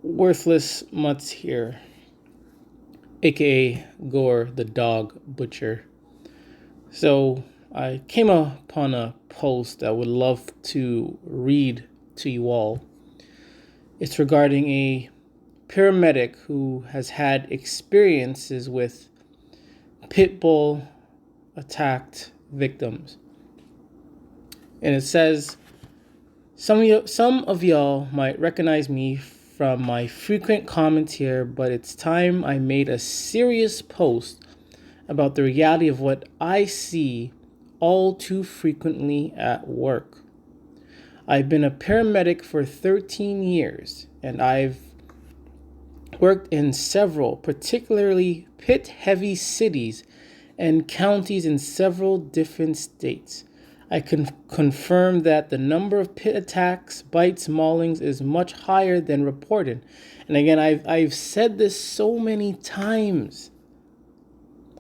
Worthless Mutts here, aka Gore the Dog Butcher. So I came upon a post that I would love to read to you all. It's regarding a paramedic who has had experiences with pit bull attacked victims. And it says, some of y'all might recognize me from my frequent comments here, but it's time I made a serious post about the reality of what I see all too frequently at work. I've been a paramedic for 13 years, and I've worked in several particularly pit-heavy cities and counties in several different states. I can confirm that the number of pit attacks, bites, maulings is much higher than reported. And again, I've said this so many times.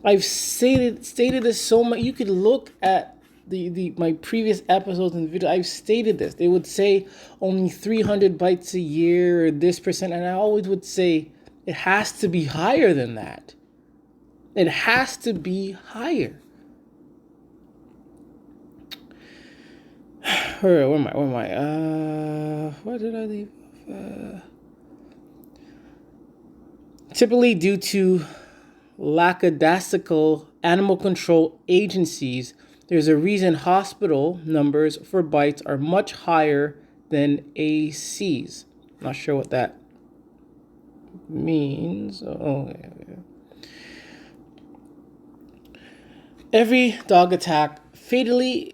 I've stated this so much. You could look at my previous episodes and video. I've stated this. They would say only 300 bites a year or this percent, and I always would say it has to be higher than that. It has to be higher. Where am I? Where did I leave? Typically due to lackadaisical animal control agencies, there's a reason hospital numbers for bites are much higher than ACs. Not sure what that means. Okay. Every dog attack fatally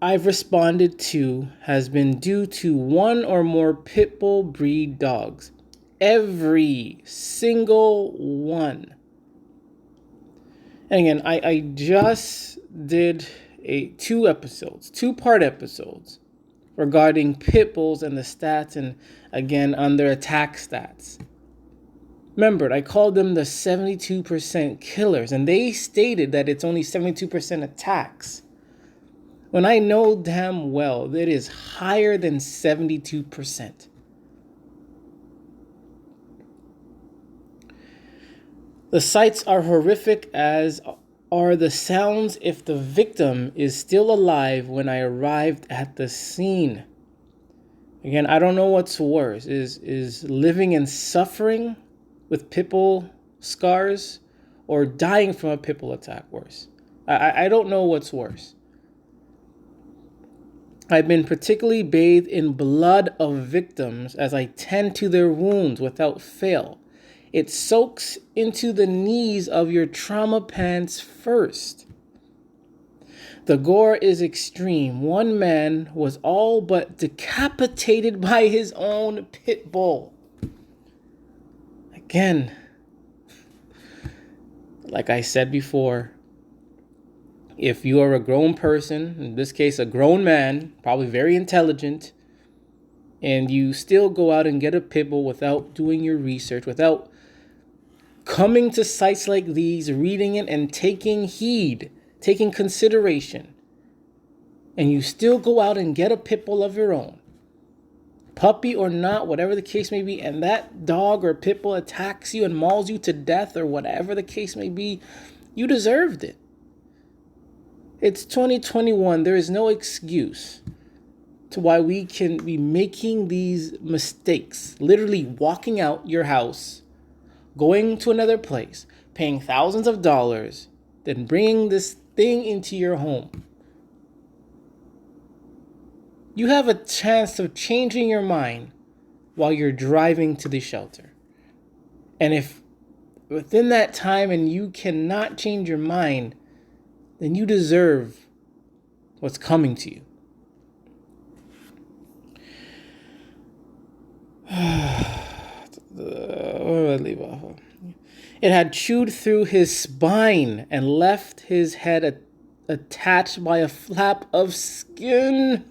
I've responded to has been due to one or more pit bull breed dogs. Every single one. And again, I just did two-part episodes regarding pit bulls and the stats, and again on their attack stats. Remember, I called them the 72% killers, and they stated that it's only 72% attacks. When I know damn well that it is higher than 72%. The sights are horrific, as are the sounds if the victim is still alive when I arrived at the scene. Again, I don't know what's worse. Is living in suffering with pit bull scars or dying from a pit bull attack worse? I don't know what's worse. I've been particularly bathed in blood of victims as I tend to their wounds without fail. It soaks into the knees of your trauma pants first. The gore is extreme. One man was all but decapitated by his own pit bull. Again, like I said before, if you are a grown person, in this case a grown man, probably very intelligent, and you still go out and get a pit bull without doing your research, without coming to sites like these, reading it and taking heed, taking consideration, and you still go out and get a pit bull of your own, puppy or not, whatever the case may be, and that dog or pit bull attacks you and mauls you to death or whatever the case may be, you deserved it. It's 2021. There is no excuse to why we can be making these mistakes, literally walking out your house, going to another place, paying thousands of dollars, then bringing this thing into your home. You have a chance of changing your mind while you're driving to the shelter. And if within that time and you cannot change your mind, then you deserve what's coming to you. Where did I leave off? It had chewed through his spine and left his head attached by a flap of skin.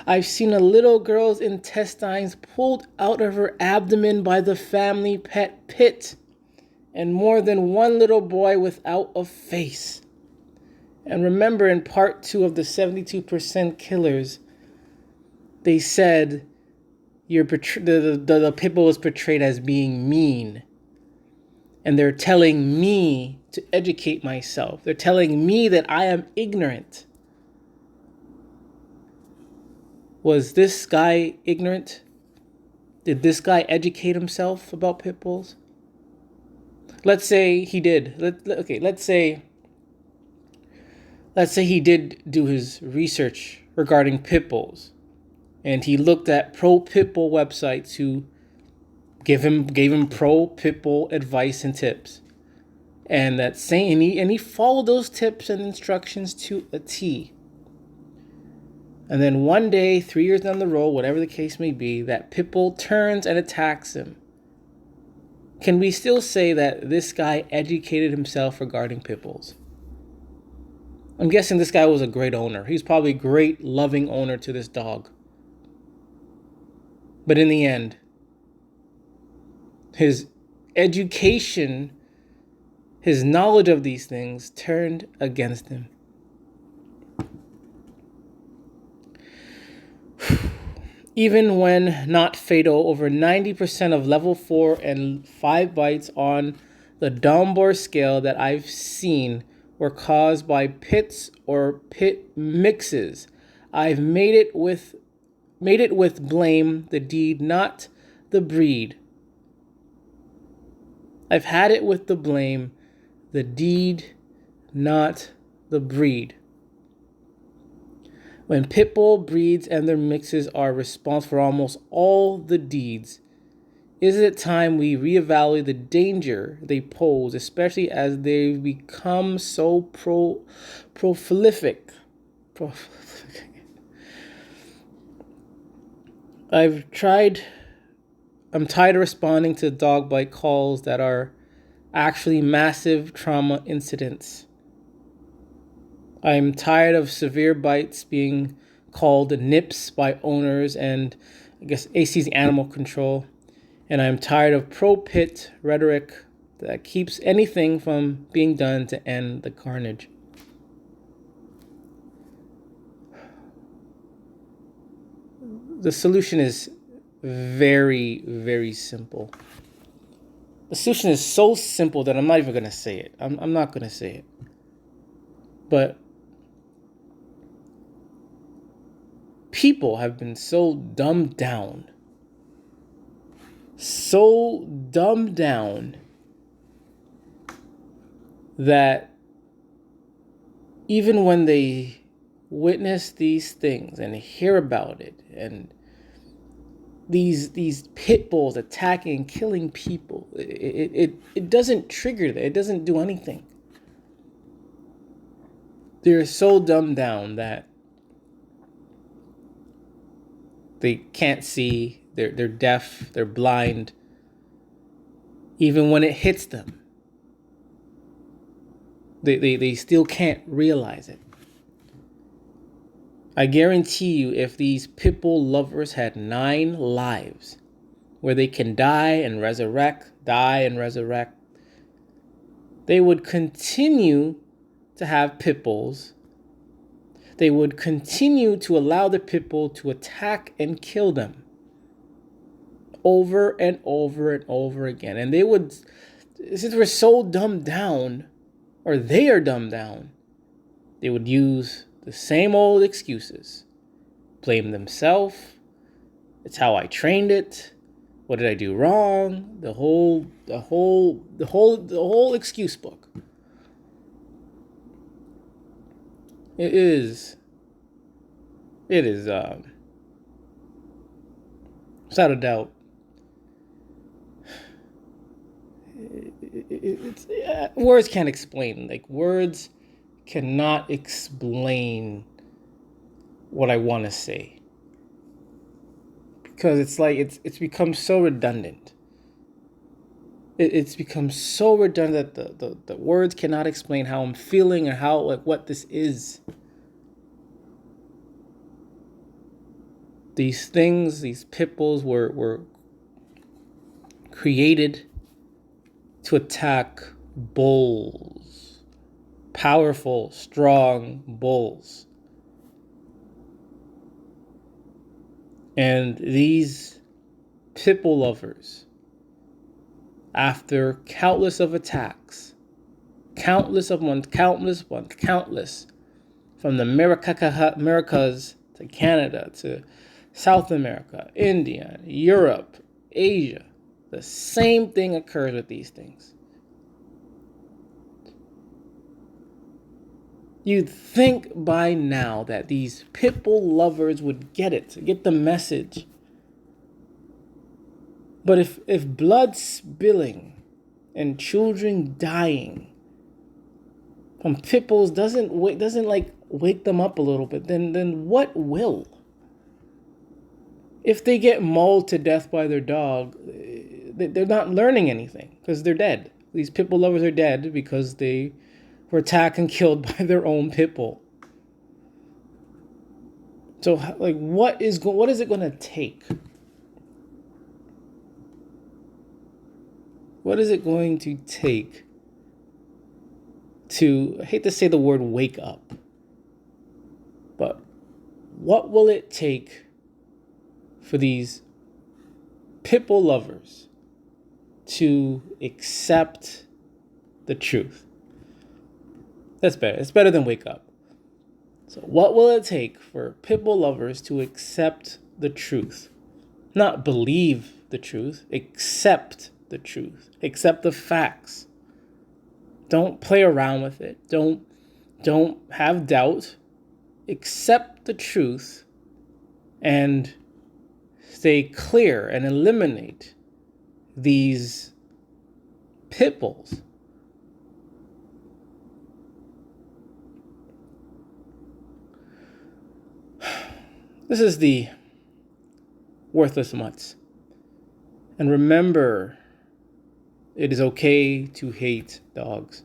I've seen a little girl's intestines pulled out of her abdomen by the family pet pit, and more than one little boy without a face. And remember, in part 2 of the 72% killers, they said the pit bull is portrayed as being mean, and they're telling me to educate myself. They're telling me that I am ignorant. Was this guy ignorant? Did this guy educate himself about pit bulls? Let's say he did. Let's say he did do his research regarding pit bulls, and he looked at pro pit bull websites who gave him pro pit bull advice and tips, and he followed those tips and instructions to a T. And then one day, 3 years down the road, whatever the case may be, that pit bull turns and attacks him. Can we still say that this guy educated himself regarding pit bulls? I'm guessing this guy was a great owner. He's probably a great, loving owner to this dog. But in the end, his education, his knowledge of these things turned against him. Even when not fatal, over 90% of level 4 and 5 bites on the Dunbar scale that I've seen were caused by pits or pit mixes. I've made it with blame the deed, not the breed. I've had it with the blame, the deed, not the breed. When pit bull breeds and their mixes are responsible for almost all the deeds, is it time we reevaluate the danger they pose, especially as they become so prolific? I'm tired of responding to dog bite calls that are actually massive trauma incidents. I'm tired of severe bites being called nips by owners and I guess AC's animal control. And I'm tired of pro-pit rhetoric that keeps anything from being done to end the carnage. The solution is very, very simple. The solution is so simple that I'm not even going to say it. I'm not going to say it. But people have been so dumbed down that even when they witness these things and hear about it and these pit bulls attacking and killing people, it doesn't trigger that. It doesn't do anything. They're so dumbed down that they can't see, they're deaf, they're blind, even when it hits them. They still can't realize it. I guarantee you, if these pit bull lovers had 9 lives where they can die and resurrect, they would continue to have pit bulls. They would continue to allow the pit bull to attack and kill them over and over and over again. And they would, since we're so dumbed down, or they are dumbed down, they would use the same old excuses. Blame themselves. It's how I trained it. What did I do wrong? The whole excuse book. It is without a doubt, words can't explain. Like, words cannot explain what I want to say, because it's like it's become so redundant. It's become so redundant that the words cannot explain how I'm feeling or how, like, what this is. These things, these pit bulls were created to attack bulls. Powerful, strong bulls. And these pit bull lovers, after countless of attacks, countless, from the Americas to Canada to South America, India, Europe, Asia, the same thing occurs with these things. You'd think by now that these pit bull lovers would get it, get the message. But if blood spilling and children dying from pit bulls doesn't wake them up a little bit, then what will? If they get mauled to death by their dog, they're not learning anything because they're dead. These pit bull lovers are dead because they were attacked and killed by their own pit bull. So, what is it going to take? What is it going to take to, I hate to say the word wake up, but what will it take for these pit bull lovers to accept the truth? That's better. It's better than wake up. So what will it take for pit bull lovers to accept the truth? Not believe the truth, accept the truth. Accept the facts. Don't play around with it. Don't have doubt. Accept the truth and stay clear and eliminate these pit bulls. This is the worthless mutts. And remember, it is okay to hate dogs.